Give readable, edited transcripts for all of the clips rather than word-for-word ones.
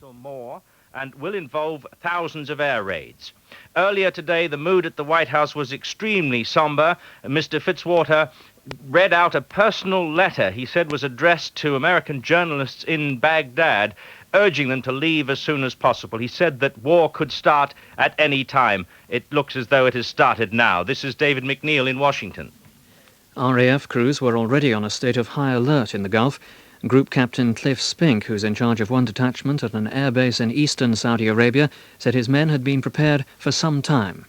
or more, and will involve thousands of air raids. Earlier today, the mood at the White House was extremely somber. Mr. Fitzwater read out a personal letter he said was addressed to American journalists in Baghdad, urging them to leave as soon as possible. He said that war could start at any time. It looks as though it has started now. This is David McNeil in Washington. RAF crews were already on a state of high alert in the Gulf. Group Captain Cliff Spink, who's in charge of one detachment at an airbase in eastern Saudi Arabia, said his men had been prepared for some time.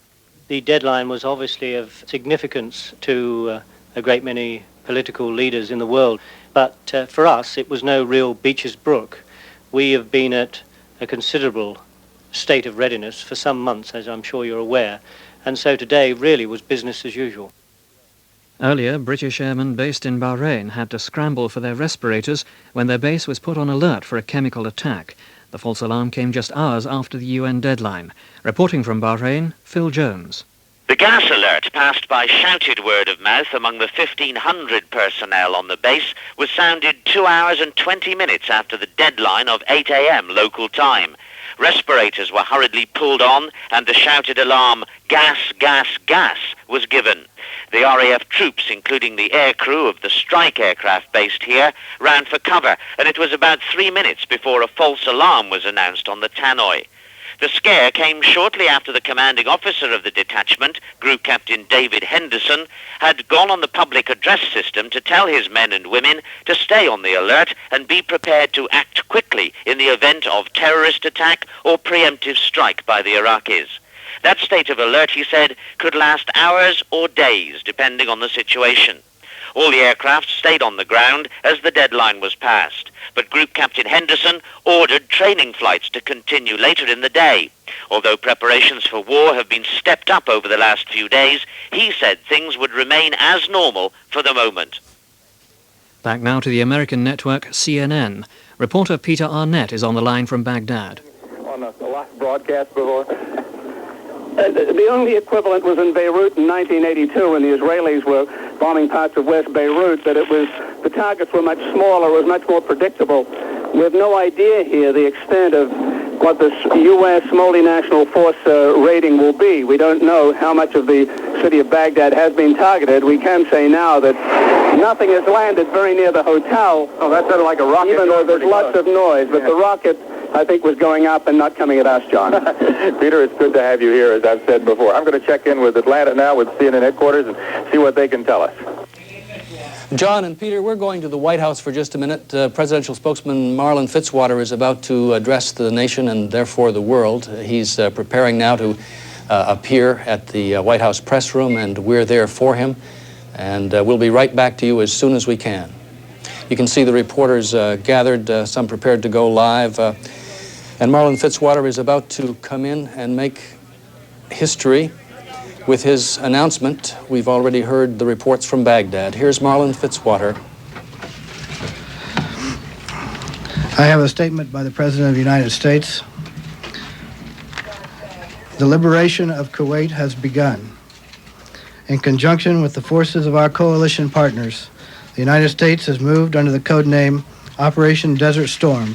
The deadline was obviously of significance to a great many political leaders in the world, but for us it was no real Beaches Brook. We have been at a considerable state of readiness for some months, as I'm sure you're aware, and so today really was business as usual. Earlier, British airmen based in Bahrain had to scramble for their respirators when their base was put on alert for a chemical attack. The false alarm came just hours after the UN deadline. Reporting from Bahrain, Phil Jones. The gas alert, passed by shouted word of mouth among the 1,500 personnel on the base, was sounded 2 hours and 20 minutes after the deadline of 8 a.m. local time. Respirators were hurriedly pulled on and the shouted alarm, "Gas, gas, gas," was given. The RAF troops, including the aircrew of the strike aircraft based here, ran for cover, and it was about 3 minutes before a false alarm was announced on the tannoy. The scare came shortly after the commanding officer of the detachment, Group Captain David Henderson, had gone on the public address system to tell his men and women to stay on the alert and be prepared to act quickly in the event of terrorist attack or preemptive strike by the Iraqis. That state of alert, he said, could last hours or days, depending on the situation. All the aircraft stayed on the ground as the deadline was passed, but Group Captain Henderson ordered training flights to continue later in the day. Although preparations for war have been stepped up over the last few days, he said things would remain as normal for the moment. Back now to the American network CNN. Reporter Peter Arnett is on the line from Baghdad. On the last broadcast before? The only equivalent was in Beirut in 1982 when the Israelis were bombing parts of West Beirut, that the targets were much smaller, it was much more predictable. We have no idea here the extent of what this U.S. multinational force raiding will be. We don't know how much of the city of Baghdad has been targeted. We can say now that nothing has landed very near the hotel. Oh, that sounded like a rocket. Even though there's lots of noise, but the rocket, I think, was going up and not coming at us, John. Peter, it's good to have you here, as I've said before. I'm going to check in with Atlanta now with CNN headquarters and see what they can tell us. John and Peter, we're going to the White House for just a minute. Presidential spokesman Marlin Fitzwater is about to address the nation and therefore the world. He's preparing now to appear at the White House press room, and we're there for him. And we'll be right back to you as soon as we can. You can see the reporters gathered, some prepared to go live. And Marlin Fitzwater is about to come in and make history with his announcement. We've already heard the reports from Baghdad. Here's Marlin Fitzwater. I have a statement by the President of the United States. The liberation of Kuwait has begun. In conjunction with the forces of our coalition partners, the United States has moved under the code name Operation Desert Storm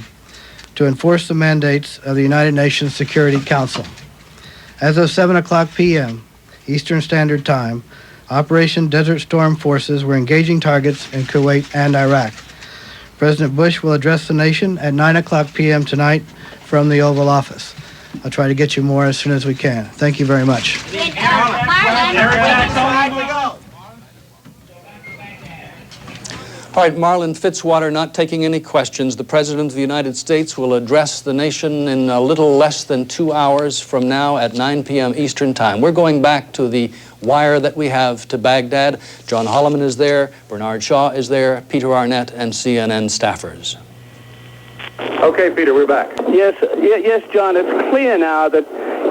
to enforce the mandates of the United Nations Security Council. As of 7 o'clock p.m. Eastern Standard Time, Operation Desert Storm forces were engaging targets in Kuwait and Iraq. President Bush will address the nation at 9 o'clock p.m. tonight from the Oval Office. I'll try to get you more as soon as we can. Thank you very much. All right, Marlin Fitzwater not taking any questions. The President of the United States will address the nation in a little less than 2 hours from now at 9 p.m. Eastern Time. We're going back to the wire that we have to Baghdad. John Holloman is there, Bernard Shaw is there, Peter Arnett, and CNN staffers. Okay, Peter, we're back. Yes, John, it's clear now that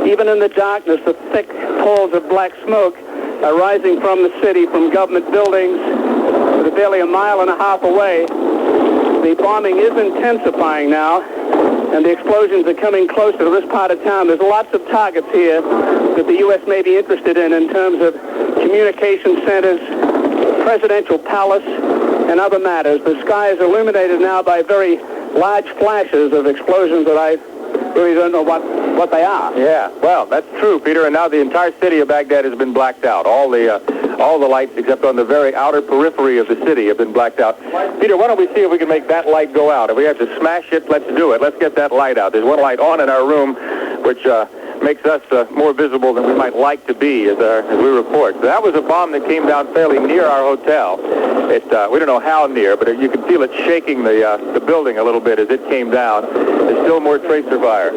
even in the darkness, the thick pools of black smoke are rising from the city, from government buildings, barely a mile and a half away. The bombing is intensifying now, and the explosions are coming closer to this part of town. There's lots of targets here that the U.S. may be interested in terms of communication centers, presidential palace, and other matters. The sky is illuminated now by very large flashes of explosions that I really don't know what they are. Yeah, well, that's true, Peter, and now the entire city of Baghdad has been blacked out. All the lights, except on the very outer periphery of the city, have been blacked out. Peter, why don't we see if we can make that light go out? If we have to smash it, let's do it. Let's get that light out. There's one light on in our room, which makes us more visible than we might like to be as we report. So that was a bomb that came down fairly near our hotel. We don't know how near, but you can feel it shaking the building a little bit as it came down. There's still more tracer fire.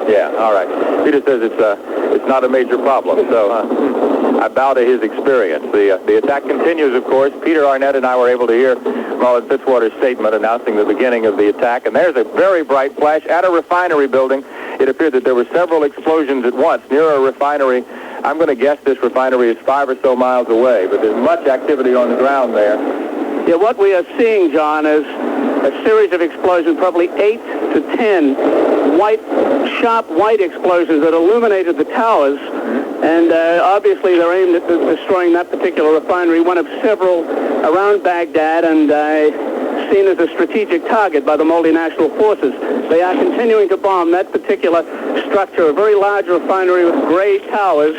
Yeah, all right. Peter says it's not a major problem, so I bow to his experience. The attack continues, of course. Peter Arnett and I were able to hear Marlon Fitzwater's statement announcing the beginning of the attack, and there's a very bright flash at a refinery building. It appeared that there were several explosions at once near a refinery. I'm going to guess this refinery is 5 or so miles away, but there's much activity on the ground there. Yeah, what we are seeing, John, is a series of explosions, probably 8 to 10 sharp white explosions that illuminated the towers. And obviously they're aimed at destroying that particular refinery, one of several around Baghdad, and seen as a strategic target by the multinational forces. They are continuing to bomb that particular structure, a very large refinery with gray towers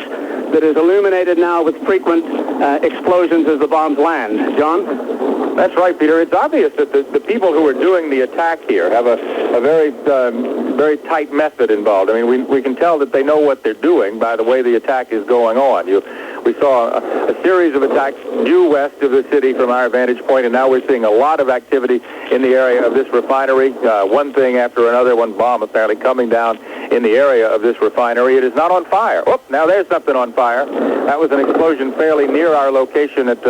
that is illuminated now with frequent explosions as the bombs land. John? That's right, Peter. It's obvious that the people who are doing the attack here have a very tight method involved. I mean, we can tell that they know what they're doing by the way the attack is going on. We saw a series of attacks due west of the city from our vantage point, and now we're seeing a lot of activity in the area of this refinery. One thing after another, one bomb apparently coming down in the area of this refinery. It is not on fire. Oh, now there's something on fire. That was an explosion fairly near our location at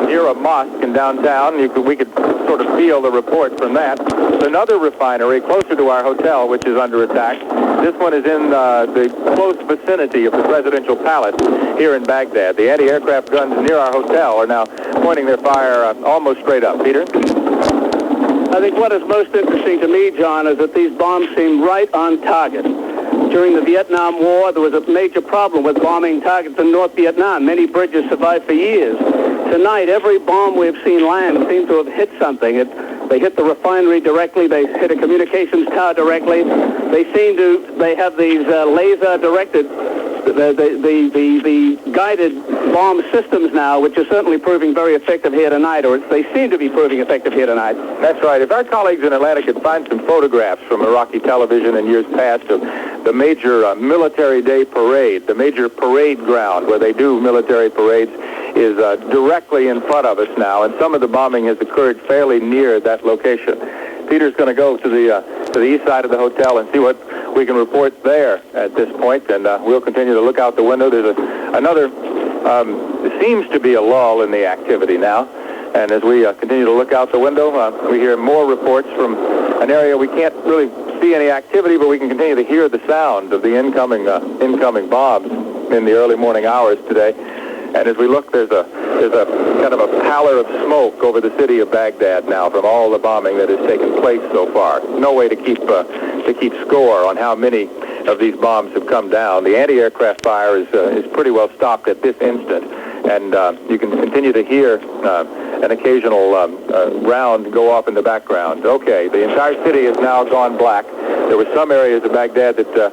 near a mosque in downtown. We could sort of feel the report from that. Another refinery closer to our hotel, which is under attack. This one is in the close vicinity of the presidential palace here in Baghdad. The anti-aircraft guns near our hotel are now pointing their fire almost straight up. Peter? I think what is most interesting to me, John, is that these bombs seem right on target. During the Vietnam War, there was a major problem with bombing targets in North Vietnam. Many bridges survived for years. Tonight, every bomb we've seen land seems to have hit something. They hit the refinery directly. They hit a communications tower directly. They have these laser-directed, the guided bomb systems now, which are certainly proving very effective here tonight, or they seem to be proving effective here tonight. That's right. If our colleagues in Atlanta could find some photographs from Iraqi television in years past of the major military day parade, the major parade ground where they do military parades, is directly in front of us now, and some of the bombing has occurred fairly near that location. Peter's going to go to the east side of the hotel and see what we can report there at this point, and we'll continue to look out the window. There's there seems to be a lull in the activity now, and as we continue to look out the window, we hear more reports from an area we can't really see any activity, but we can continue to hear the sound of the incoming bombs in the early morning hours today. And as we look, there's a kind of a pallor of smoke over the city of Baghdad now from all the bombing that has taken place so far. No way to keep score on how many of these bombs have come down. The anti-aircraft fire is pretty well stopped at this instant, and you can continue to hear an occasional round go off in the background. Okay, the entire city has now gone black. There were some areas of Baghdad that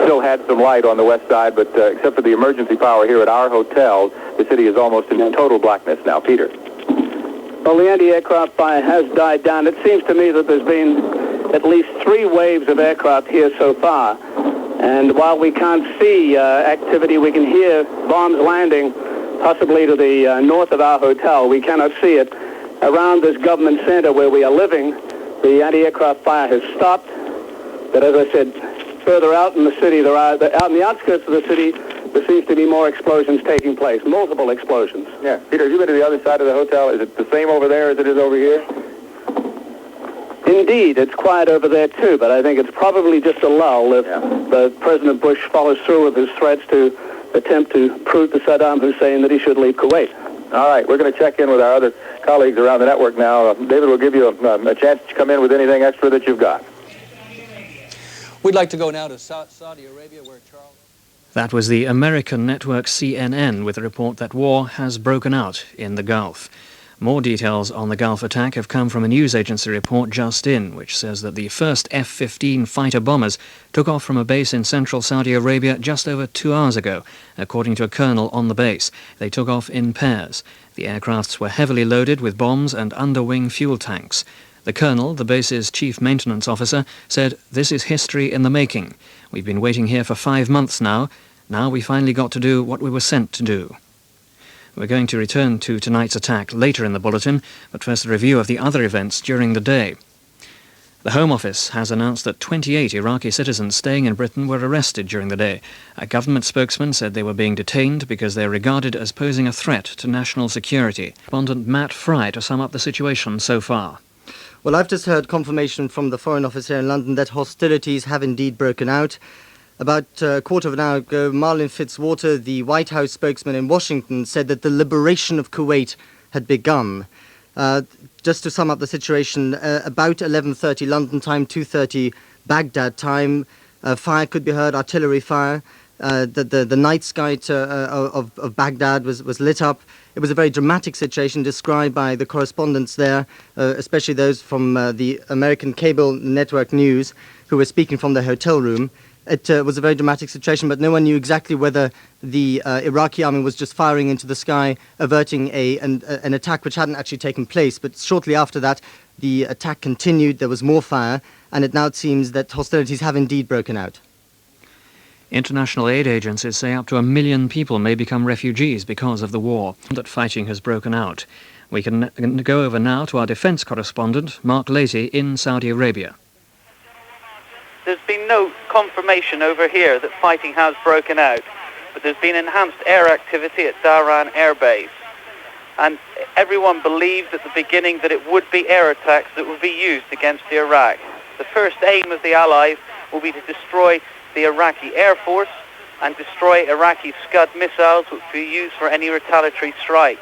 still had some light on the west side, but except for the emergency power here at our hotel, the city is almost in total blackness now. Peter? Well, the anti-aircraft fire has died down. It seems to me that there's been at least 3 waves of aircraft here so far. And while we can't see activity, we can hear bombs landing possibly to the north of our hotel. We cannot see it. Around this government center where we are living, the anti-aircraft fire has stopped. But as I said, further out in the city, out in the outskirts of the city, there seems to be more explosions taking place, multiple explosions. Yeah. Peter, have you been to the other side of the hotel? Is it the same over there as it is over here? Indeed, it's quiet over there too, but I think it's probably just a lull if President Bush follows through with his threats to attempt to prove to Saddam Hussein that he should leave Kuwait. All right, we're going to check in with our other colleagues around the network now. David will give you a chance to come in with anything extra that you've got. We'd like to go now to Saudi Arabia, where Charles... That was the American network CNN with a report that war has broken out in the Gulf. More details on the Gulf attack have come from a news agency report just in, which says that the first F-15 fighter bombers took off from a base in central Saudi Arabia just over 2 hours ago. According to a colonel on the base, they took off in pairs. The aircrafts were heavily loaded with bombs and underwing fuel tanks. The colonel, the base's chief maintenance officer, said, "This is history in the making. We've been waiting here for 5 months now. Now we finally got to do what we were sent to do." We're going to return to tonight's attack later in the bulletin, but first a review of the other events during the day. The Home Office has announced that 28 Iraqi citizens staying in Britain were arrested during the day. A government spokesman said they were being detained because they're regarded as posing a threat to national security. Correspondent Matt Fry to sum up the situation so far. Well, I've just heard confirmation from the Foreign Office here in London that hostilities have indeed broken out. About a quarter of an hour ago, Marlin Fitzwater, the White House spokesman in Washington, said that the liberation of Kuwait had begun. Just to sum up the situation, about 11:30 London time, 2:30 Baghdad time, fire could be heard, artillery fire. The night sky of Baghdad was lit up. It was a very dramatic situation described by the correspondents there, especially those from the American cable network news, who were speaking from their hotel room. It was a very dramatic situation, but no one knew exactly whether the Iraqi army was just firing into the sky, averting an attack which hadn't actually taken place. But shortly after that, the attack continued, there was more fire, and it now seems that hostilities have indeed broken out. International aid agencies say up to 1 million people may become refugees because of the war, that fighting has broken out. We can go over now to our defence correspondent, Mark Leahy, in Saudi Arabia. There's been no confirmation over here that fighting has broken out, but there's been enhanced air activity at Dhahran Air Base. And everyone believed at the beginning that it would be air attacks that would be used against Iraq. The first aim of the Allies will be to destroy the Iraqi Air Force and destroy Iraqi Scud missiles, which will be used for any retaliatory strike.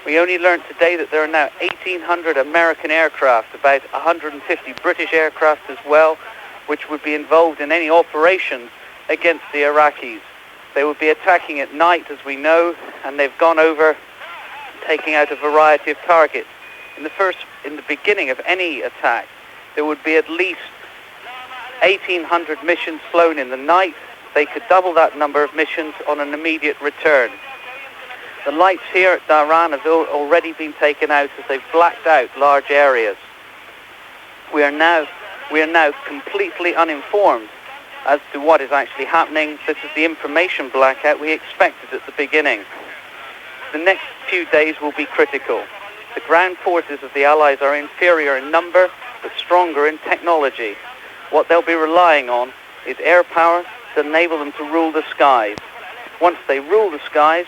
We only learned today that there are now 1,800 American aircraft, about 150 British aircraft as well, which would be involved in any operations against the Iraqis. They would be attacking at night, as we know, and they've gone over taking out a variety of targets. In the beginning of any attack, there would be at least 1,800 missions flown in the night. They could double that number of missions on an immediate return. The lights here at Dhahran have already been taken out as they've blacked out large areas. We are now completely uninformed as to what is actually happening. This is the information blackout we expected at the beginning. The next few days will be critical. The ground forces of the Allies are inferior in number, but stronger in technology. What they'll be relying on is air power to enable them to rule the skies. Once they rule the skies,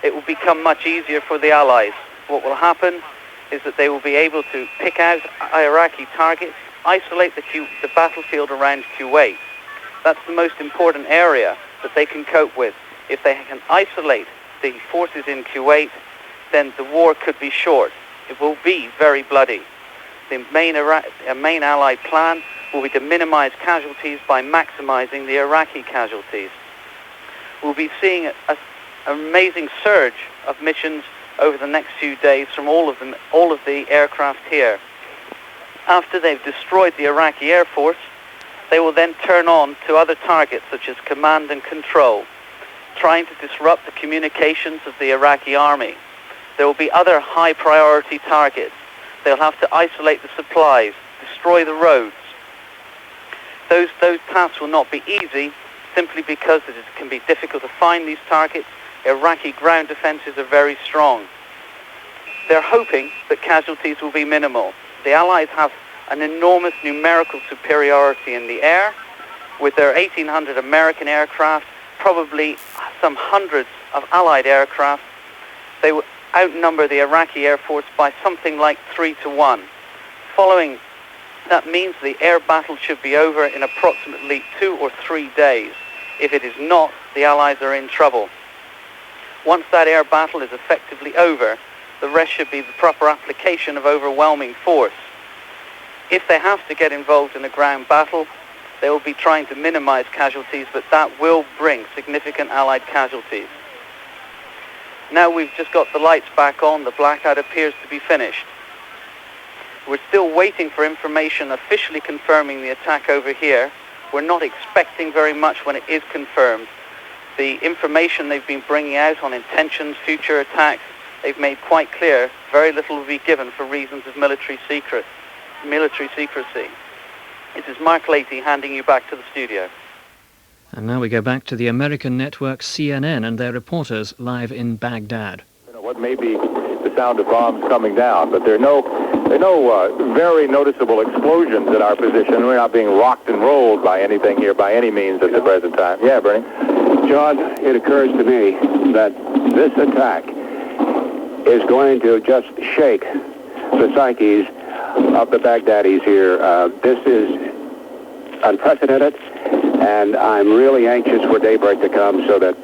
it will become much easier for the Allies. What will happen is that they will be able to pick out Iraqi targets, isolate the battlefield around Kuwait. That's the most important area that they can cope with. If they can isolate the forces in Kuwait, then the war could be short. It will be very bloody. The main Allied plan will be to minimize casualties by maximizing the Iraqi casualties. We'll be seeing an amazing surge of missions over the next few days from all of the aircraft here. After they've destroyed the Iraqi Air Force, they will then turn on to other targets such as command and control, trying to disrupt the communications of the Iraqi army. There will be other high priority targets. They'll have to isolate the supplies, destroy the roads. Those tasks will not be easy, simply because it can be difficult to find these targets. Iraqi ground defenses are very strong. They're hoping that casualties will be minimal. The Allies have an enormous numerical superiority in the air. With their 1,800 American aircraft, probably some hundreds of Allied aircraft, they will outnumber the Iraqi Air Force by something like 3-1. Following that means the air battle should be over in approximately 2 or 3 days. If it is not, the Allies are in trouble. Once that air battle is effectively over, the rest should be the proper application of overwhelming force. If they have to get involved in a ground battle, they will be trying to minimize casualties, but that will bring significant Allied casualties. Now we've just got the lights back on. The blackout appears to be finished. We're still waiting for information officially confirming the attack over here. We're not expecting very much when it is confirmed. The information they've been bringing out on intentions, future attacks, they've made quite clear very little will be given for reasons of military secrecy. This is Mark Lacey handing you back to the studio. And now we go back to the American network CNN and their reporters live in Baghdad. What may be the sound of bombs coming down, but there are no very noticeable explosions at our position. We're not being rocked and rolled by anything here by any means at the present time. Yeah, Bernie? John, it occurs to me that this attack is going to just shake the psyches of the Baghdadis here. This is unprecedented, and I'm really anxious for daybreak to come so that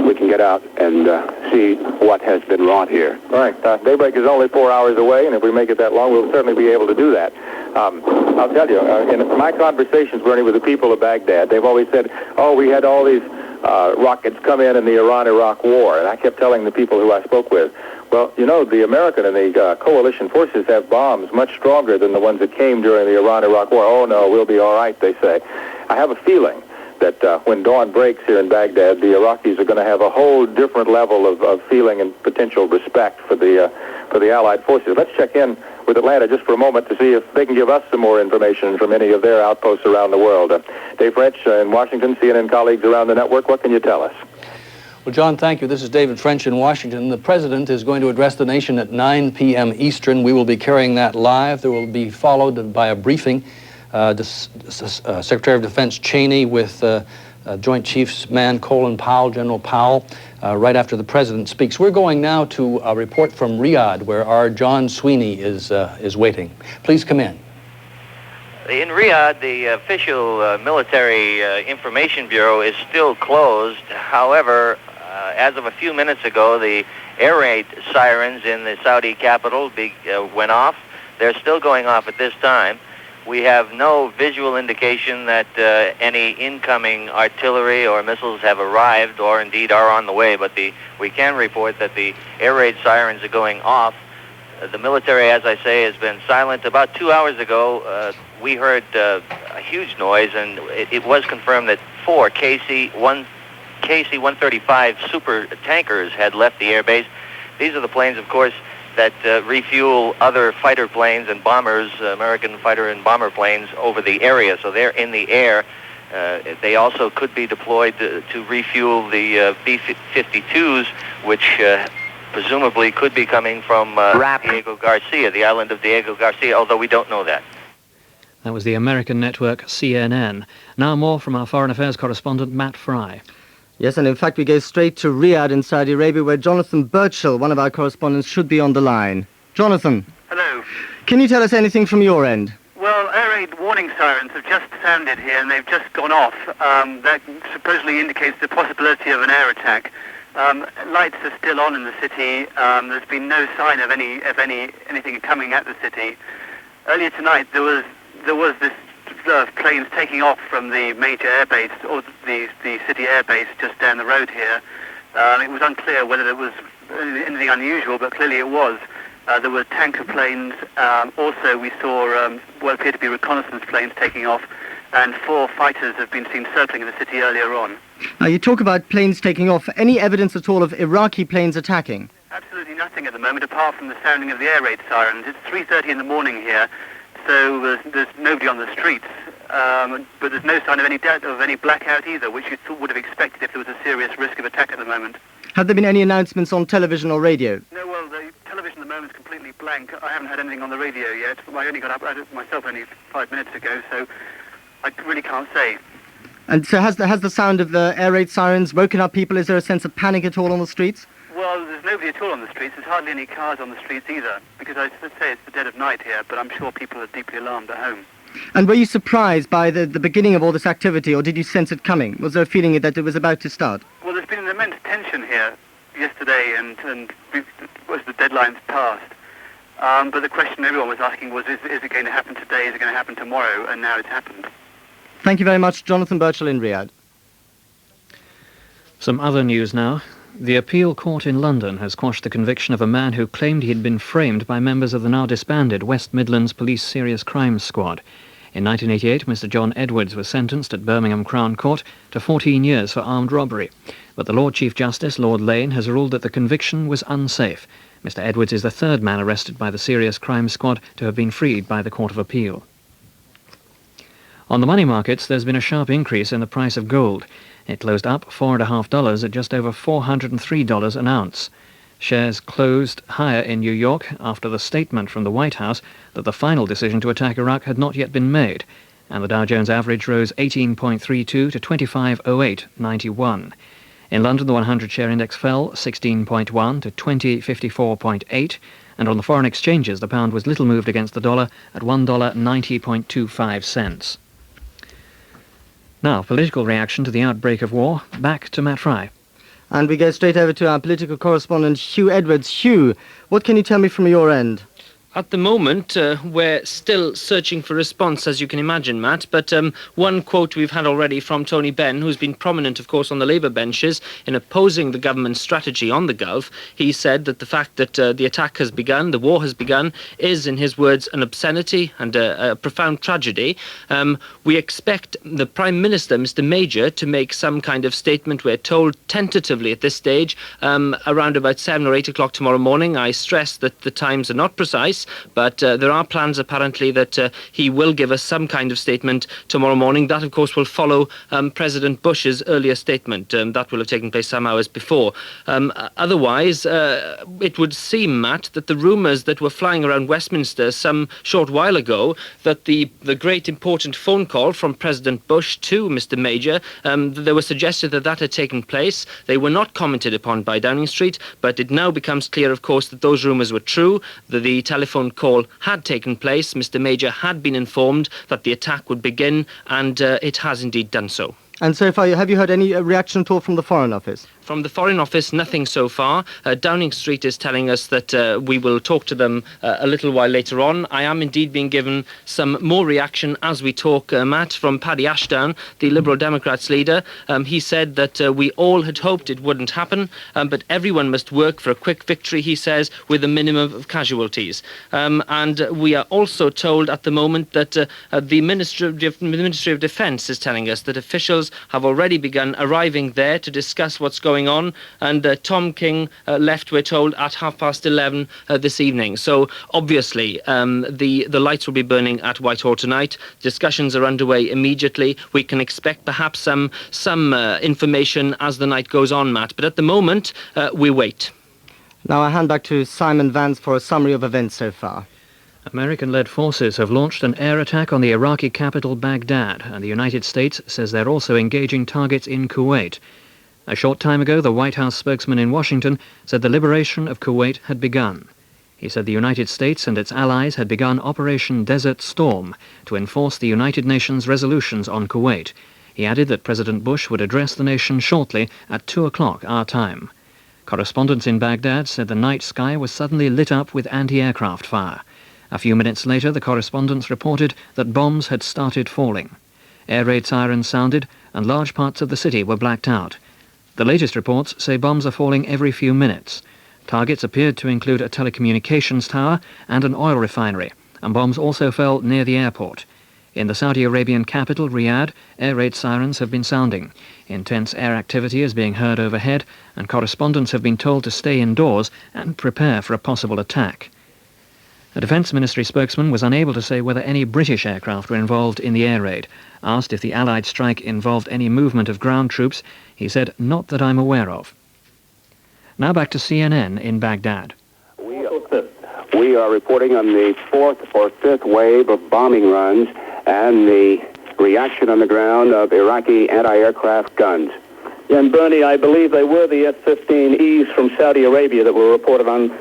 we can get out and see what has been wrought here. All right. Daybreak is only 4 hours away, and if we make it that long, we'll certainly be able to do that. I'll tell you, in my conversations, Bernie, with the people of Baghdad, they've always said, oh, we had all these rockets come in the Iran-Iraq war, and I kept telling the people who I spoke with, well, you know, the American and the coalition forces have bombs much stronger than the ones that came during the Iran-Iraq war. Oh, no, we'll be all right, they say. I have a feeling that when dawn breaks here in Baghdad, the Iraqis are going to have a whole different level of feeling and potential respect for the Allied forces. Let's check in with Atlanta just for a moment to see if they can give us some more information from any of their outposts around the world. Dave French in Washington, CNN colleagues around the network, what can you tell us? Well, John, thank you. This is David French in Washington. The President is going to address the nation at 9 p.m. Eastern. We will be carrying that live. There will be followed by a briefing. Secretary of Defense Cheney with Joint Chiefs man Colin Powell, General Powell, right after the President speaks. We're going now to a report from Riyadh, where our John Sweeney is waiting. Please come in. In Riyadh, the official military information bureau is still closed. However, as of a few minutes ago, the air raid sirens in the Saudi capital went off. They're still going off at this time. We have no visual indication that any incoming artillery or missiles have arrived or indeed are on the way, but we can report that the air raid sirens are going off. The military, as I say, has been silent. About 2 hours ago, we heard a huge noise, and it was confirmed that 4 KC-135 super tankers had left the airbase. These are the planes, of course, that refuel other fighter planes and bombers, American fighter and bomber planes, over the area. So they're in the air. They also could be deployed to refuel the B-52s, which presumably could be coming from Diego Garcia, the island of Diego Garcia, although we don't know that. That was the American network CNN. Now more from our foreign affairs correspondent, Matt Fry. Yes, and in fact we go straight to Riyadh in Saudi Arabia, where Jonathan Birchall, one of our correspondents, should be on the line. Jonathan. Hello. Can you tell us anything from your end? Well, air raid warning sirens have just sounded here, and they've just gone off. That supposedly indicates the possibility of an air attack. Lights are still on in the city. There's been no sign of anything coming at the city. Earlier tonight, there was this planes taking off from the major airbase, or the city airbase just down the road here. It was unclear whether there was anything unusual, but clearly it was. There were tanker planes. Also, we saw what appeared to be reconnaissance planes taking off, and 4 fighters have been seen circling in the city earlier on. You talk about planes taking off. Any evidence at all of Iraqi planes attacking? Absolutely nothing at the moment, apart from the sounding of the air raid sirens. It's 3:30 in the morning here, so there's nobody on the streets. But there's no sign of any blackout either, which you would have expected if there was a serious risk of attack at the moment. Have there been any announcements on television or radio? No, well, the television at the moment is completely blank. I haven't had anything on the radio yet. I only got up at it myself only 5 minutes ago, so I really can't say. And so has the sound of the air raid sirens woken up people? Is there a sense of panic at all on the streets? Well, there's nobody at all on the streets. There's hardly any cars on the streets either, because I say it's the dead of night here, but I'm sure people are deeply alarmed at home. And were you surprised by the beginning of all this activity, or did you sense it coming? Was there a feeling that it was about to start? Well, there's been an immense tension here yesterday, and was the deadline's passed. But the question everyone was asking was, is it going to happen today? Is it going to happen tomorrow? And now it's happened. Thank you very much, Jonathan Birchall in Riyadh. Some other news now. The appeal court in London has quashed the conviction of a man who claimed he had been framed by members of the now disbanded West Midlands Police Serious Crimes Squad. In 1988, Mr. John Edwards was sentenced at Birmingham Crown Court to 14 years for armed robbery. But the Lord Chief Justice, Lord Lane, has ruled that the conviction was unsafe. Mr. Edwards is the third man arrested by the Serious Crimes Squad to have been freed by the Court of Appeal. On the money markets, there's been a sharp increase in the price of gold. It closed up $4.50 at just over $403 an ounce. Shares closed higher in New York after the statement from the White House that the final decision to attack Iraq had not yet been made, and the Dow Jones average rose 18.32 to 2508.91. In London, the 100-share index fell 16.1 to 2054.8, and on the foreign exchanges, the pound was little moved against the dollar at $1.90.25. Now, political reaction to the outbreak of war. Back to Matt Fry. And we go straight over to our political correspondent, Hugh Edwards. Hugh, what can you tell me from your end? At the moment, we're still searching for response, as you can imagine, Matt. But one quote we've had already from Tony Benn, who's been prominent, of course, on the Labour benches in opposing the government's strategy on the Gulf. He said that the fact that the attack has begun, the war has begun, is, in his words, an obscenity and a profound tragedy. We expect the Prime Minister, Mr. Major, to make some kind of statement. We're told tentatively at this stage, around about 7 or 8 o'clock tomorrow morning. I stress that the times are not precise, but there are plans apparently that he will give us some kind of statement tomorrow morning. That, of course, will follow President Bush's earlier statement. That will have taken place some hours before. Otherwise, it would seem, Matt, that the rumours that were flying around Westminster some short while ago, that the great important phone call from President Bush to Mr. Major, there was suggested that that had taken place. They were not commented upon by Downing Street, but it now becomes clear, of course, that those rumours were true, that the telephone call had taken place. Mr. Major had been informed that the attack would begin, and it has indeed done so. And so far, have you heard any reaction at all from the Foreign Office? From the Foreign Office, nothing so far. Downing Street is telling us that we will talk to them a little while later on. I am indeed being given some more reaction as we talk, Matt, from Paddy Ashdown, the Liberal Democrats leader. He said that we all had hoped it wouldn't happen, but everyone must work for a quick victory, he says, with a minimum of casualties. And we are also told at the moment that the Ministry of Defence is telling us that officials have already begun arriving there to discuss what's going on, and Tom King left, we're told, at 11:30 this evening. So obviously the lights will be burning at Whitehall tonight. Discussions are underway immediately. We can expect perhaps some information as the night goes on, Matt, but at the moment we wait. Now I hand back to Simon Vance for a summary of events so far. American-led forces have launched an air attack on the Iraqi capital Baghdad, and the United States says they're also engaging targets in Kuwait. A short time ago, the White House spokesman in Washington said the liberation of Kuwait had begun. He said the United States and its allies had begun Operation Desert Storm to enforce the United Nations resolutions on Kuwait. He added that President Bush would address the nation shortly at 2 o'clock our time. Correspondents in Baghdad said the night sky was suddenly lit up with anti-aircraft fire. A few minutes later, the correspondents reported that bombs had started falling. Air raid sirens sounded, and large parts of the city were blacked out. The latest reports say bombs are falling every few minutes. Targets appeared to include a telecommunications tower and an oil refinery, and bombs also fell near the airport. In the Saudi Arabian capital, Riyadh, air raid sirens have been sounding. Intense air activity is being heard overhead, and correspondents have been told to stay indoors and prepare for a possible attack. A Defence Ministry spokesman was unable to say whether any British aircraft were involved in the air raid. Asked if the Allied strike involved any movement of ground troops, he said, "Not that I'm aware of." Now back to CNN in Baghdad. We are reporting on the 4th or 5th wave of bombing runs and the reaction on the ground of Iraqi anti-aircraft guns. Yeah, and Bernie, I believe they were the F-15Es from Saudi Arabia that were reported on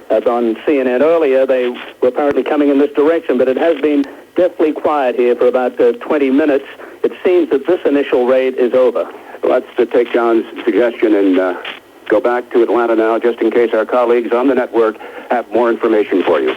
CNN earlier. They were apparently coming in this direction, but it has been deathly quiet here for about 20 minutes. It seems that this initial raid is over. Let's take John's suggestion and go back to Atlanta now, just in case our colleagues on the network have more information for you.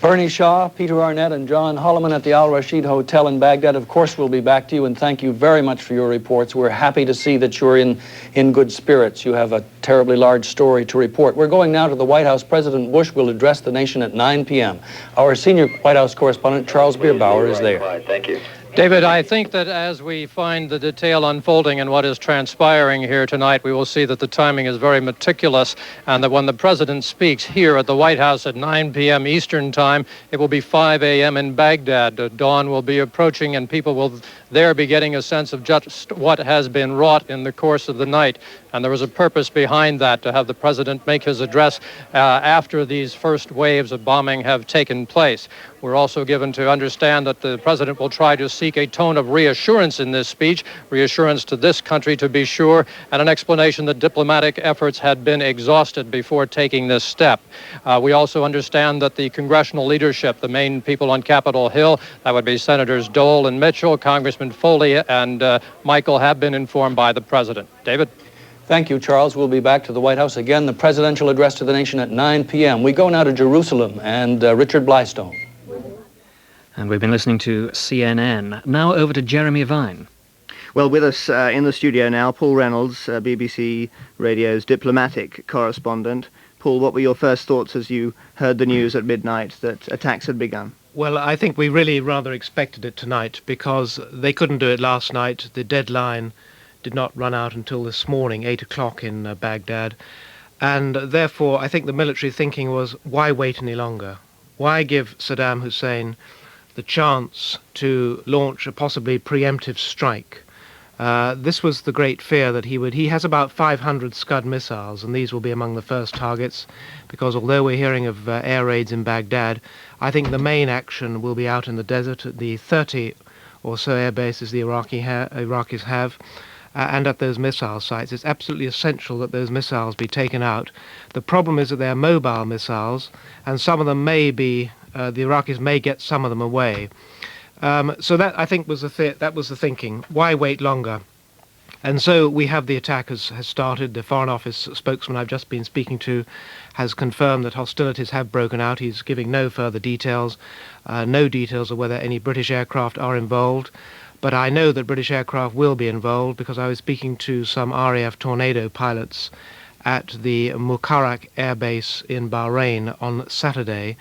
Bernie Shaw, Peter Arnett, and John Holloman at the Al Rashid Hotel in Baghdad. Of course, we'll be back to you, and thank you very much for your reports. We're happy to see that you're in good spirits. You have a terribly large story to report. We're going now to the White House. President Bush will address the nation at 9 p.m. Our senior White House correspondent, Charles Bierbauer, is there. Thank you. David, I think that as we find the detail unfolding in what is transpiring here tonight, we will see that the timing is very meticulous, and that when the president speaks here at the White House at 9 p.m. Eastern Time, it will be 5 a.m. in Baghdad. Dawn will be approaching, and people will there be getting a sense of just what has been wrought in the course of the night. And there was a purpose behind that, to have the president make his address after these first waves of bombing have taken place. We're also given to understand that the president will try to seek a tone of reassurance in this speech, reassurance to this country to be sure, and an explanation that diplomatic efforts had been exhausted before taking this step. We also understand that the congressional leadership, the main people on Capitol Hill, that would be Senators Dole and Mitchell, Congressman Foley and Michael, have been informed by the president. David? Thank you, Charles. We'll be back to the White House again, the presidential address to the nation at 9 p.m. We go now to Jerusalem and Richard Blystone. And we've been listening to CNN. Now over to Jeremy Vine. Well, with us in the studio now, Paul Reynolds, BBC Radio's diplomatic correspondent. Paul, what were your first thoughts as you heard the news at midnight that attacks had begun? Well, I think we really rather expected it tonight, because they couldn't do it last night. The deadline did not run out until this morning, 8 o'clock in Baghdad. And therefore, I think the military thinking was, why wait any longer? Why give Saddam Hussein the chance to launch a possibly preemptive strike? This was the great fear that he has about 500 Scud missiles, and these will be among the first targets, because although we're hearing of air raids in Baghdad, I think the main action will be out in the desert at the 30 or so air bases the Iraqis have, and at those missile sites. It's absolutely essential that those missiles be taken out. The problem is that they're mobile missiles, and some of them may be, the Iraqis may get some of them away. So that, I think, was the thinking. Why wait longer? And so we have the attack has started. The Foreign Office spokesman I've just been speaking to has confirmed that hostilities have broken out. He's giving no further details, no details of whether any British aircraft are involved. But I know that British aircraft will be involved, because I was speaking to some RAF Tornado pilots at the Mukarak Air Base in Bahrain on Saturday,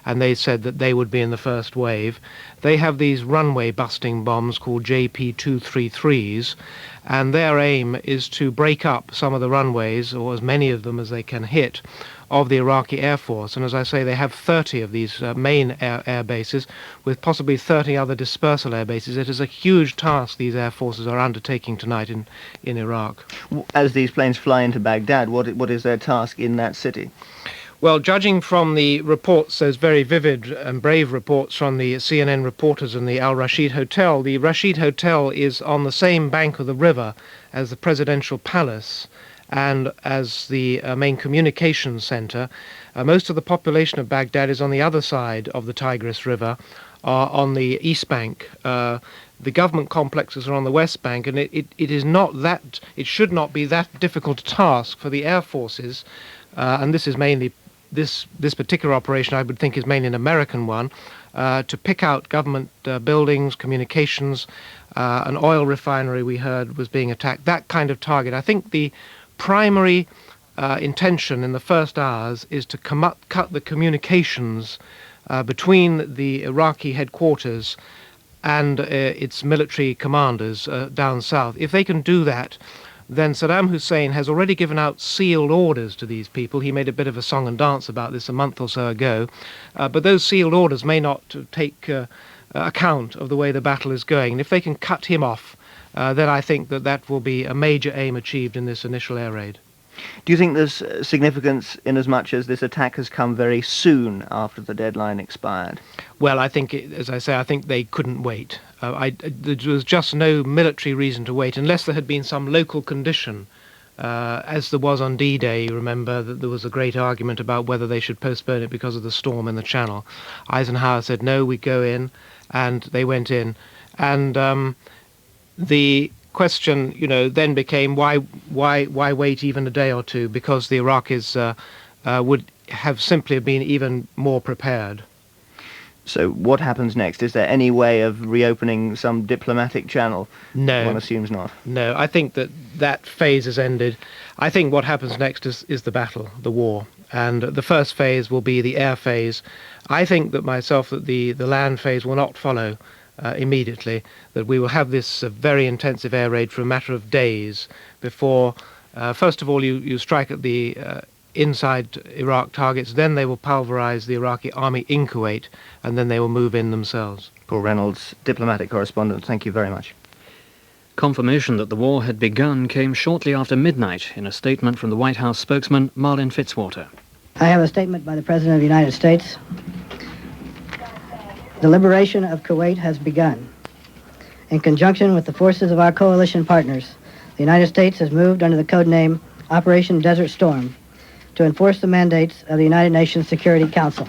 and they said that they would be in the first wave. They have these runway busting bombs called JP-233s, and their aim is to break up some of the runways, or as many of them as they can hit, of the Iraqi Air Force. And as I say, they have 30 of these main air bases, with possibly 30 other dispersal air bases. It is a huge task these air forces are undertaking tonight in Iraq. As these planes fly into Baghdad, what is their task in that city? Well, judging from the reports, those very vivid and brave reports from the CNN reporters in the Al Rashid Hotel, the Rashid Hotel is on the same bank of the river as the presidential palace and as the main communications center. Most of the population of Baghdad is on the other side of the Tigris River, on the east bank. The government complexes are on the west bank, and it should not be that difficult a task for the air forces, and this is mainly, this particular operation I would think is mainly an American one, to pick out government buildings, communications, an oil refinery we heard was being attacked, that kind of target. I think the primary intention in the first hours is to cut the communications between the Iraqi headquarters and its military commanders down south. If they can do that, then Saddam Hussein has already given out sealed orders to these people. He made a bit of a song and dance about this a month or so ago, but those sealed orders may not take account of the way the battle is going. And if they can cut him off, then I think that will be a major aim achieved in this initial air raid. Do you think there's significance in as much as this attack has come very soon after the deadline expired? Well, I think, as I say, I think they couldn't wait. There was just no military reason to wait, unless there had been some local condition, as there was on D-Day. You remember that there was a great argument about whether they should postpone it because of the storm in the Channel. Eisenhower said, no, we go in, and they went in. And the question, then became why wait even a day or two? Because the Iraqis would have simply been even more prepared. So what happens next? Is there any way of reopening some diplomatic channel? No. One assumes not. No, I think that phase has ended. I think what happens next is the battle, the war. And the first phase will be the air phase. I think that the land phase will not follow immediately, that we will have this very intensive air raid for a matter of days before, first of all, you strike at the inside Iraq targets, then they will pulverize the Iraqi army in Kuwait, and then they will move in themselves. Paul Reynolds, diplomatic correspondent, thank you very much. Confirmation that the war had begun came shortly after midnight in a statement from the White House spokesman Marlin Fitzwater. I have a statement by the President of the United States. The liberation of Kuwait has begun. In conjunction with the forces of our coalition partners, the United States has moved under the code name Operation Desert Storm to enforce the mandates of the United Nations Security Council.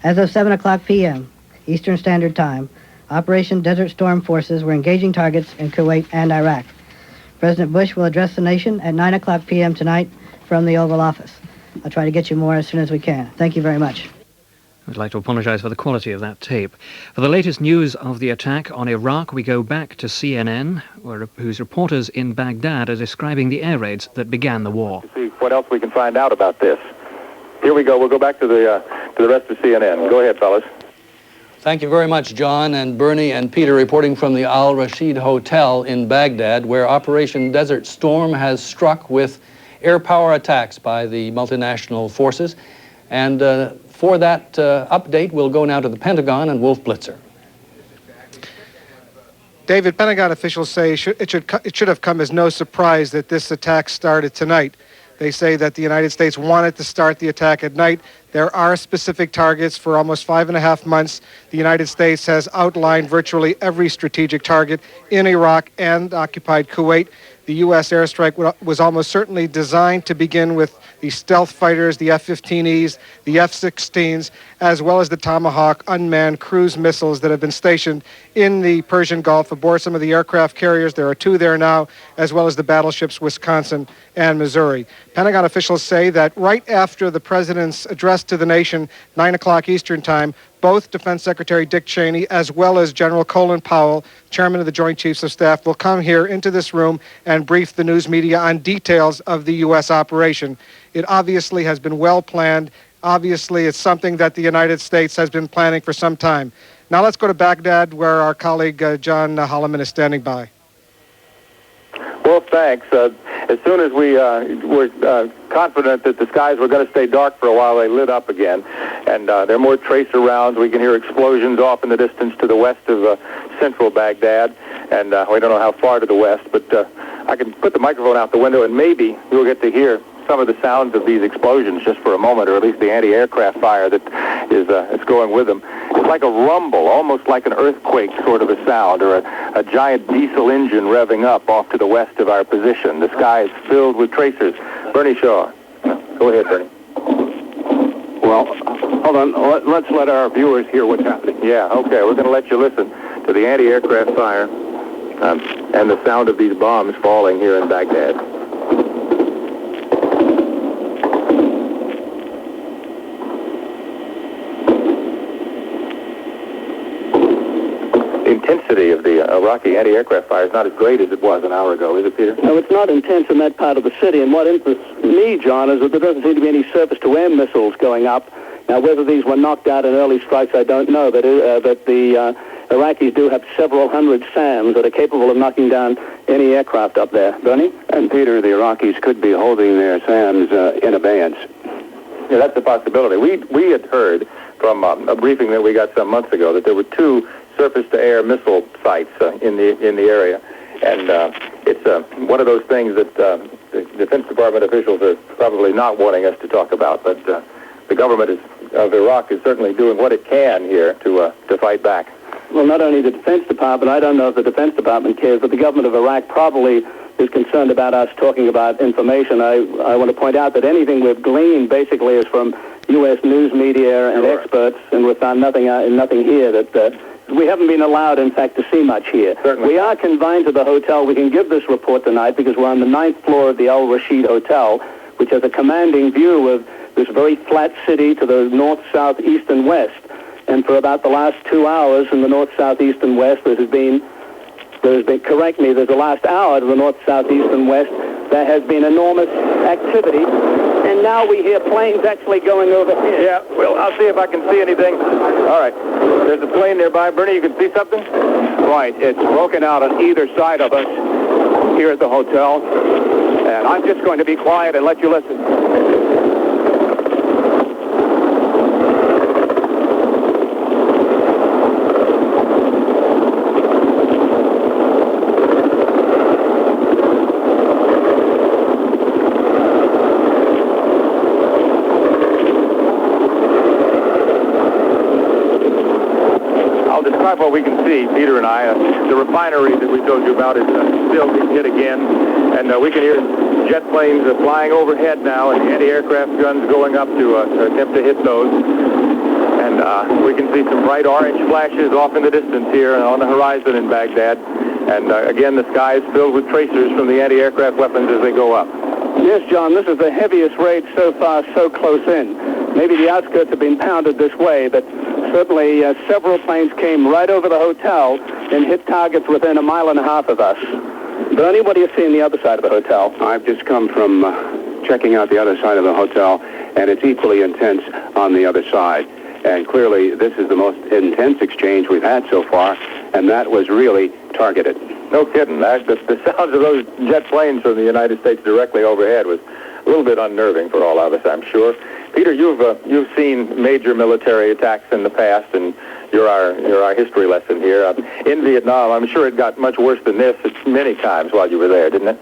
As of 7 o'clock p.m. Eastern Standard Time, Operation Desert Storm forces were engaging targets in Kuwait and Iraq. President Bush will address the nation at 9 o'clock p.m. tonight from the Oval Office. I'll try to get you more as soon as we can. Thank you very much. I'd like to apologize for the quality of that tape. For the latest news of the attack on Iraq, we go back to CNN, whose reporters in Baghdad are describing the air raids that began the war. See what else we can find out about this. Here we go. We'll go back to the rest of CNN. Go ahead, fellas. Thank you very much, John and Bernie and Peter, reporting from the Al Rashid Hotel in Baghdad, where Operation Desert Storm has struck with air power attacks by the multinational forces. And for that update, we'll go now to the Pentagon and Wolf Blitzer. David, Pentagon officials say it should have come as no surprise that this attack started tonight. They say that the United States wanted to start the attack at night. There are specific targets. For almost 5.5 months, the United States has outlined virtually every strategic target in Iraq and occupied Kuwait. The U.S. airstrike was almost certainly designed to begin with the stealth fighters, the F-15Es, the F-16s, as well as the Tomahawk unmanned cruise missiles that have been stationed in the Persian Gulf aboard some of the aircraft carriers. There are 2 there now, as well as the battleships Wisconsin and Missouri. Pentagon officials say that right after the president's address to the nation, 9 o'clock Eastern Time, both Defense Secretary Dick Cheney as well as General Colin Powell, Chairman of the Joint Chiefs of Staff, will come here into this room and brief the news media on details of the U.S. operation. It obviously has been well planned. Obviously, it's something that the United States has been planning for some time. Now let's go to Baghdad, where our colleague John Holloman is standing by. Well, thanks. As soon as we were confident that the skies were going to stay dark for a while, they lit up again. And there are more tracer rounds. We can hear explosions off in the distance to the west of central Baghdad. And we don't know how far to the west, but I can put the microphone out the window and maybe you'll get to hear some of the sounds of these explosions just for a moment, or at least the anti-aircraft fire that is going with them. It's like a rumble, almost like an earthquake sort of a sound, or a giant diesel engine revving up off to the west of our position. The sky is filled with tracers. Bernie Shaw. Go ahead, Bernie. Well, hold on. Let's let our viewers hear what's happening. Yeah, okay. We're going to let you listen to the anti-aircraft fire and the sound of these bombs falling here in Baghdad. The intensity of the Iraqi anti-aircraft fire is not as great as it was an hour ago, is it, Peter? No, it's not intense in that part of the city, and what interests me, John, is that there doesn't seem to be any surface-to-air missiles going up. Now, whether these were knocked out in early strikes, I don't know, but the Iraqis do have several hundred SAMs that are capable of knocking down any aircraft up there. Bernie? And, Peter, the Iraqis could be holding their SAMs in abeyance. Yeah, that's a possibility. We had heard from a briefing that we got some months ago that there were 2 surface-to-air missile sites in the area, and it's one of those things that the Defense Department officials are probably not wanting us to talk about. But the government of Iraq is certainly doing what it can here to fight back. Well, not only the Defense Department, I don't know if the Defense Department cares, but the government of Iraq probably is concerned about us talking about information. I want to point out that anything we've gleaned basically is from U.S. news media and experts, and we found nothing here that we haven't been allowed, in fact, to see much here. Certainly. We are confined to the hotel. We can give this report tonight because we're on the 9th floor of the Al Rashid Hotel, which has a commanding view of this very flat city to the north, south, east, and west. and for about the last 2 hours in the north, south, east, and west, there's the last hour to the north, south, east, and west, there has been enormous activity, and now we hear planes actually going overhead. Yeah, well, I'll see if I can see anything. All right, there's a plane nearby. Bernie, you can see something? Right, it's broken out on either side of us here at the hotel, and I'm just going to be quiet and let you listen. What we can see, Peter and I, the refinery that we told you about is still being hit again, and we can hear jet planes flying overhead now, and the anti-aircraft guns going up to attempt to hit those. And we can see some bright orange flashes off in the distance here on the horizon in Baghdad. And again, the sky is filled with tracers from the anti-aircraft weapons as they go up. Yes, John, this is the heaviest raid so far, so close in. Maybe the outskirts have been pounded this way, but certainly several planes came right over the hotel and hit targets within 1.5 miles of us. Bernie, what do you see on the other side of the hotel? I've just come from checking out the other side of the hotel, and it's equally intense on the other side. And clearly, this is the most intense exchange we've had so far, and that was really targeted. No kidding. The sounds of those jet planes from the United States directly overhead was a little bit unnerving for all of us, I'm sure. Peter, you've seen major military attacks in the past, and you're our history lesson here. In Vietnam, I'm sure it got much worse than this many times while you were there, didn't it?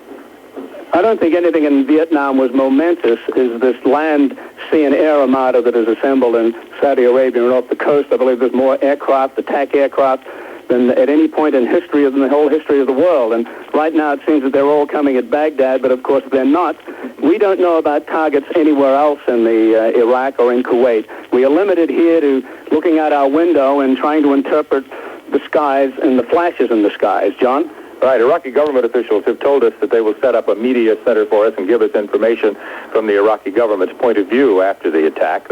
I don't think anything in Vietnam was momentous as this land, sea, and air armada that is assembled in Saudi Arabia and off the coast. I believe there's more aircraft, attack aircraft, than at any point in history, in the whole history of the world. And right now it seems that they're all coming at Baghdad, but of course they're not. We don't know about targets anywhere else in the Iraq or in Kuwait. We are limited here to looking out our window and trying to interpret the skies and the flashes in the skies. John? Right. Iraqi government officials have told us that they will set up a media center for us and give us information from the Iraqi government's point of view after the attack.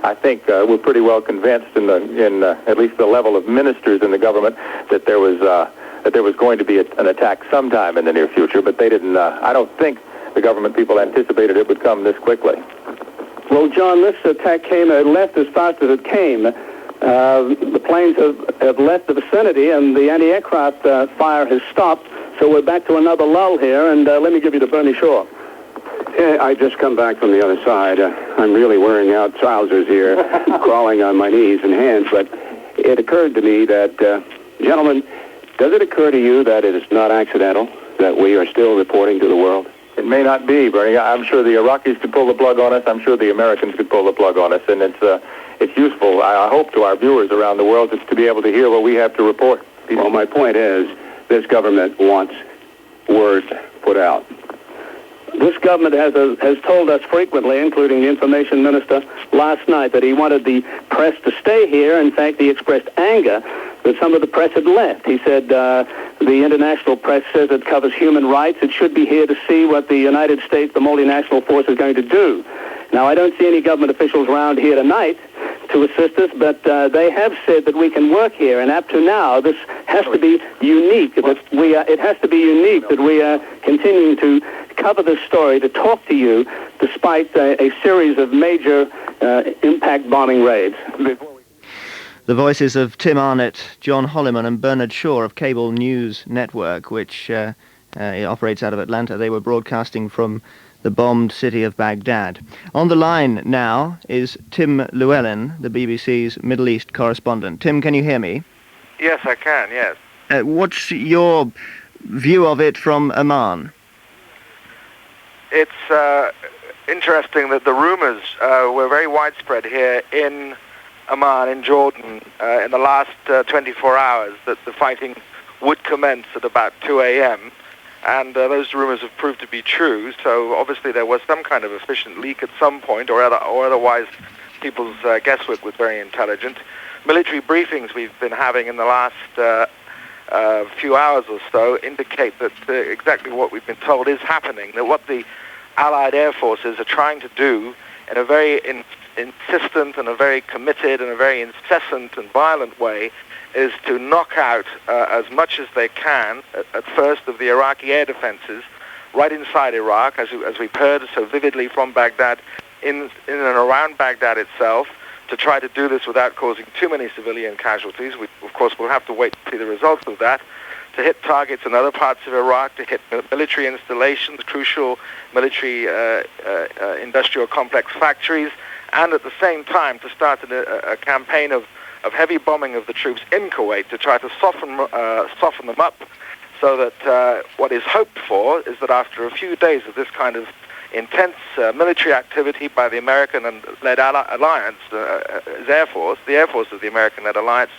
I think we're pretty well convinced in at least the level of ministers in the government that there was going to be an attack sometime in the near future, but they didn't. I don't think the government people anticipated it would come this quickly. Well, John, this attack left as fast as it came. The planes have left the vicinity, and the anti-aircraft fire has stopped. So we're back to another lull here, and let me give you to Bernie Shaw. I just come back from the other side. I'm really wearing out trousers here, crawling on my knees and hands. But it occurred to me that, gentlemen, does it occur to you that it is not accidental that we are still reporting to the world? It may not be, Bernie. I'm sure the Iraqis could pull the plug on us. I'm sure the Americans could pull the plug on us, and it's useful, I hope, to our viewers around the world to be able to hear what we have to report. Well, my point is, this government wants word put out. This government has told us frequently, including the information minister last night, that he wanted the press to stay here. In fact, he expressed anger that some of the press had left. He said the international press says it covers human rights. It should be here to see what the United States, the multinational force, is going to do. Now, I don't see any government officials around here tonight to assist us, but they have said that we can work here, and up to now, this has to be unique. It has to be unique that we are continuing to cover this story, to talk to you, despite a series of major impact bombing raids. The voices of Tim Arnott, John Holliman and Bernard Shaw of Cable News Network, which operates out of Atlanta. They were broadcasting from the bombed city of Baghdad. On the line now is Tim Llewellyn, the BBC's Middle East correspondent. Tim, can you hear me? Yes, I can, yes. What's your view of it from Amman? It's interesting that the rumors were very widespread here in Amman, in Jordan, in the last 24 hours that the fighting would commence at about 2 a.m., and those rumors have proved to be true. So obviously there was some kind of efficient leak at some point, or otherwise people's guesswork was very intelligent. Military briefings we've been having in the last few hours or so indicate that exactly what we've been told is happening, that what the Allied air forces are trying to do in a very insistent and a very committed and a very incessant and violent way is to knock out as much as they can at first of the Iraqi air defenses right inside Iraq, as we've heard so vividly from Baghdad, in and around Baghdad itself, to try to do this without causing too many civilian casualties. We, of course, will have to wait to see the results of that, to hit targets in other parts of Iraq, to hit military installations, crucial military industrial complex factories, and at the same time to start a campaign of heavy bombing of the troops in Kuwait to try to soften them up, so that what is hoped for is that after a few days of this kind of intense military activity by the American-led alliance, the Air Force of the American-led alliance,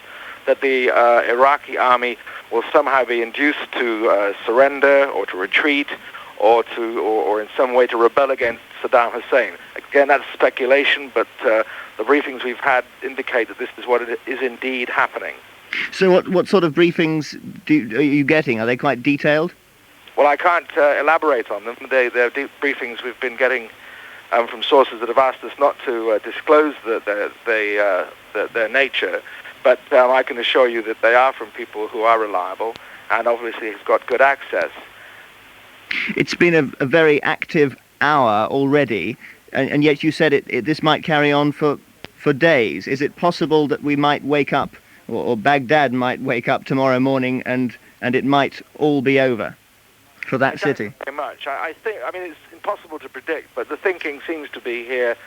that the Iraqi army will somehow be induced to surrender or to retreat or in some way to rebel against Saddam Hussein. Again, that's speculation, but the briefings we've had indicate that this is what it is indeed happening. So what sort of briefings are you getting? Are they quite detailed? Well, I can't elaborate on them. They're deep briefings we've been getting from sources that have asked us not to disclose their nature, but I can assure you that they are from people who are reliable and obviously has got good access. It's been a very active hour already, and yet you said this might carry on for days. Is it possible that we might wake up, or Baghdad might wake up tomorrow morning and it might all be over for that city? Very much. I think, it's impossible to predict, but the thinking seems to be here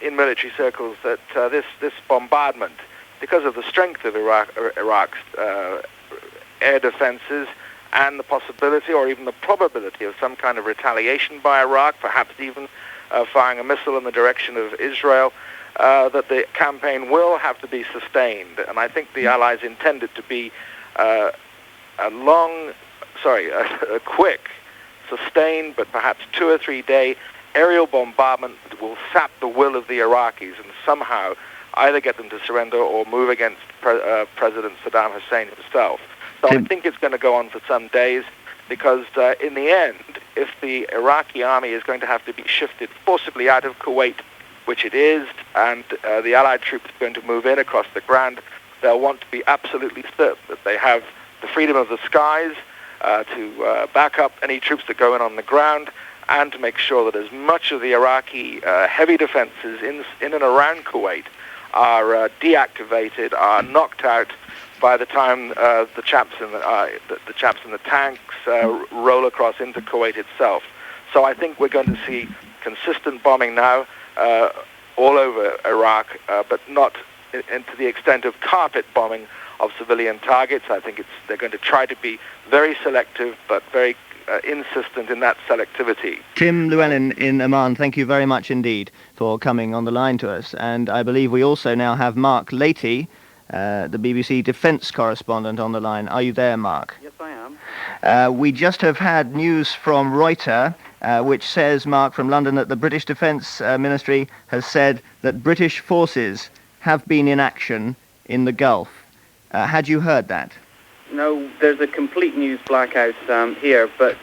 in military circles that this bombardment, because of the strength of Iraq's air defenses and the possibility or even the probability of some kind of retaliation by Iraq, perhaps even firing a missile in the direction of Israel, that the campaign will have to be sustained. And I think the Allies intend it to be a quick, sustained, but perhaps 2 or 3 day aerial bombardment that will sap the will of the Iraqis and somehow either get them to surrender or move against President Saddam Hussein himself. So I think it's going to go on for some days because in the end, if the Iraqi army is going to have to be shifted forcibly out of Kuwait, which it is, and the Allied troops are going to move in across the ground, they'll want to be absolutely certain that they have the freedom of the skies to back up any troops that go in on the ground and to make sure that as much of the Iraqi heavy defenses in and around Kuwait are deactivated, are knocked out by the time the chaps in the tanks roll across into Kuwait itself. So I think we're going to see consistent bombing now all over Iraq, but not to the extent of carpet bombing of civilian targets. I think they're going to try to be very selective, but very insistent in that selectivity. Tim Llewellyn in Amman, thank you very much indeed for coming on the line to us. And I believe we also now have Mark Leahy, the BBC defence correspondent, on the line. Are you there, Mark? Yes, I am. We just have had news from Reuters, which says, Mark, from London, that the British Defence Ministry has said that British forces have been in action in the Gulf. Had you heard that? No, there's a complete news blackout here, but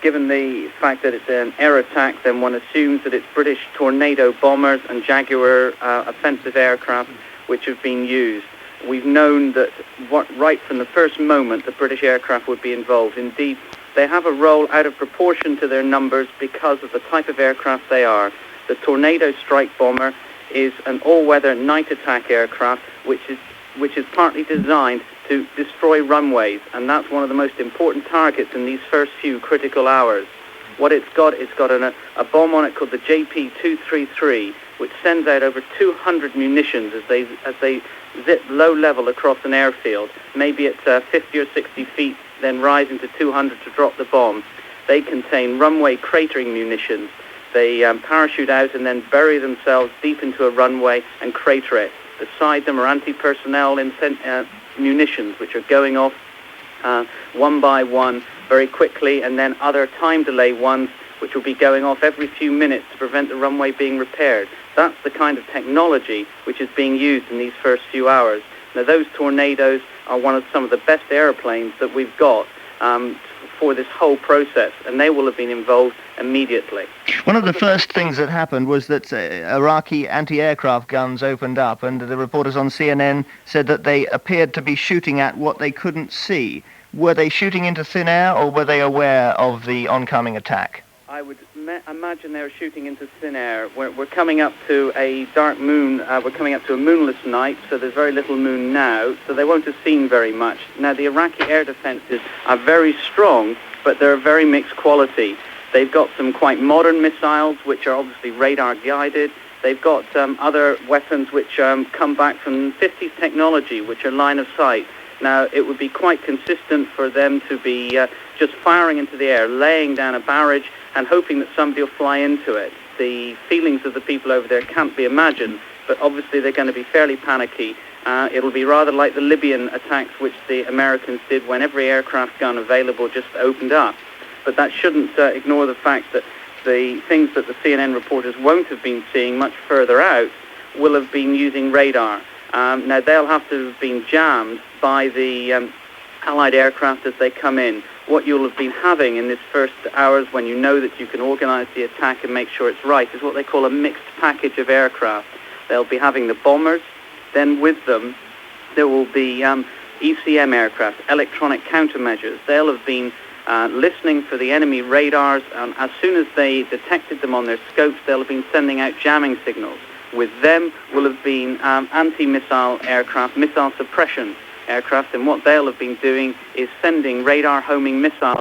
given the fact that it's an air attack, then one assumes that it's British Tornado bombers and Jaguar offensive aircraft which have been used. We've known that right from the first moment the British aircraft would be involved. Indeed, they have a role out of proportion to their numbers because of the type of aircraft they are. The Tornado strike bomber is an all-weather night attack aircraft which is partly designed to destroy runways, and that's one of the most important targets in these first few critical hours. What it's got a bomb on it called the JP-233, which sends out over 200 munitions as they zip low level across an airfield, maybe at 50 or 60 feet, then rising to 200 to drop the bomb. They contain runway cratering munitions. They parachute out and then bury themselves deep into a runway and crater it. Beside them are anti-personnel munitions, which are going off one by one very quickly, and then other time delay ones which will be going off every few minutes to prevent the runway being repaired. That's the kind of technology which is being used in these first few hours. Now, those Tornadoes are some of the best airplanes that we've got for this whole process, and they will have been involved immediately. One of the first things that happened was that Iraqi anti-aircraft guns opened up, and the reporters on CNN said that they appeared to be shooting at what they couldn't see. Were they shooting into thin air, or were they aware of the oncoming attack? I would imagine they were shooting into thin air. We're coming up to a dark moon. We're coming up to a moonless night, so there's very little moon now, so they won't have seen very much. Now, the Iraqi air defenses are very strong, but they're very mixed quality. They've got some quite modern missiles, which are obviously radar-guided. They've got other weapons which come back from 50s technology, which are line of sight. Now, it would be quite consistent for them to be just firing into the air, laying down a barrage, and hoping that somebody will fly into it. The feelings of the people over there can't be imagined, but obviously they're going to be fairly panicky. It'll be rather like the Libyan attacks, which the Americans did when every aircraft gun available just opened up. But that shouldn't ignore the fact that the things that the CNN reporters won't have been seeing much further out will have been using radar. Now, they'll have to have been jammed by the Allied aircraft as they come in. What you'll have been having in this first hours, when you know that you can organize the attack and make sure it's right, is what they call a mixed package of aircraft. They'll be having the bombers, then with them there will be ECM aircraft, electronic countermeasures. They'll have been listening for the enemy radars, and as soon as they detected them on their scopes, they'll have been sending out jamming signals. With them will have been anti-missile aircraft, missile suppression aircraft, and what they'll have been doing is sending radar homing missiles